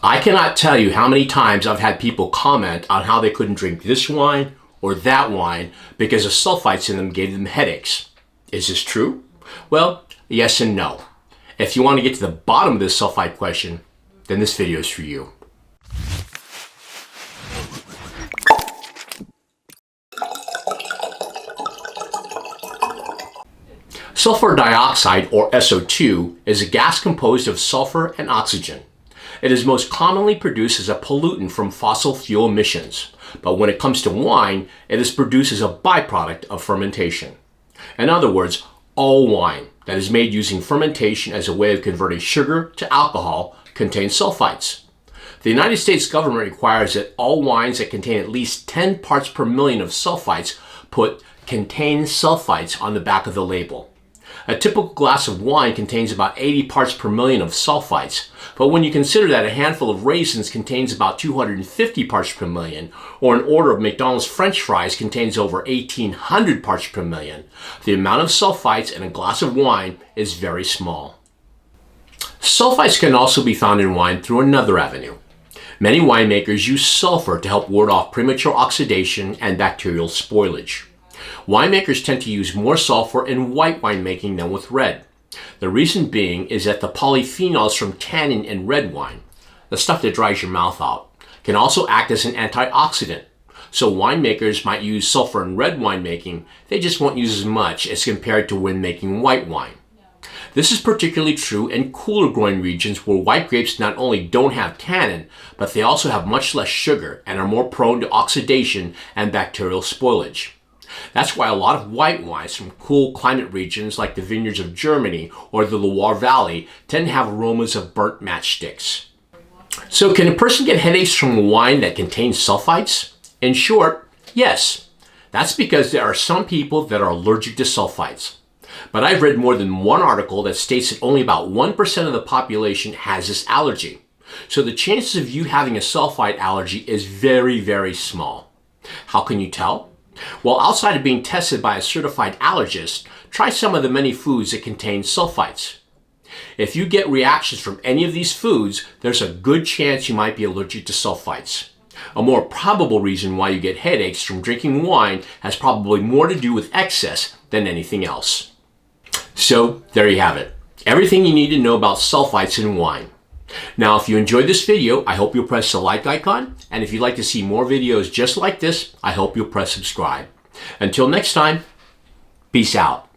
I cannot tell you how many times I've had people comment on how they couldn't drink this wine or that wine because the sulfites in them gave them headaches. Is this true? Well, yes and no. If you want to get to the bottom of this sulfite question, then this video is for you. Sulfur dioxide, or SO2, is a gas composed of sulfur and oxygen. It is most commonly produced as a pollutant from fossil fuel emissions, but when it comes to wine, it is produced as a byproduct of fermentation. In other words, all wine that is made using fermentation as a way of converting sugar to alcohol contains sulfites. The United States government requires that all wines that contain at least 10 parts per million of sulfites contain sulfites on the back of the label. A typical glass of wine contains about 80 parts per million of sulfites, but when you consider that a handful of raisins contains about 250 parts per million, or an order of McDonald's French fries contains over 1,800 parts per million, the amount of sulfites in a glass of wine is very small. Sulfites can also be found in wine through another avenue. Many winemakers use sulfur to help ward off premature oxidation and bacterial spoilage. Winemakers tend to use more sulfur in white winemaking than with red. The reason being is that the polyphenols from tannin in red wine, the stuff that dries your mouth out, can also act as an antioxidant. So winemakers might use sulfur in red winemaking, they just won't use as much as compared to when making white wine. This is particularly true in cooler growing regions where white grapes not only don't have tannin, but they also have much less sugar and are more prone to oxidation and bacterial spoilage. That's why a lot of white wines from cool climate regions like the vineyards of Germany or the Loire Valley tend to have aromas of burnt matchsticks. So can a person get headaches from a wine that contains sulfites? In short, yes. That's because there are some people that are allergic to sulfites. But I've read more than one article that states that only about 1% of the population has this allergy. So the chances of you having a sulfite allergy is very, very small. How can you tell? Well, outside of being tested by a certified allergist, try some of the many foods that contain sulfites. If you get reactions from any of these foods, there's a good chance you might be allergic to sulfites. A more probable reason why you get headaches from drinking wine has probably more to do with excess than anything else. So, there you have it. Everything you need to know about sulfites in wine. Now, if you enjoyed this video, I hope you'll press the like icon, and if you'd like to see more videos just like this, I hope you'll press subscribe. Until next time, peace out.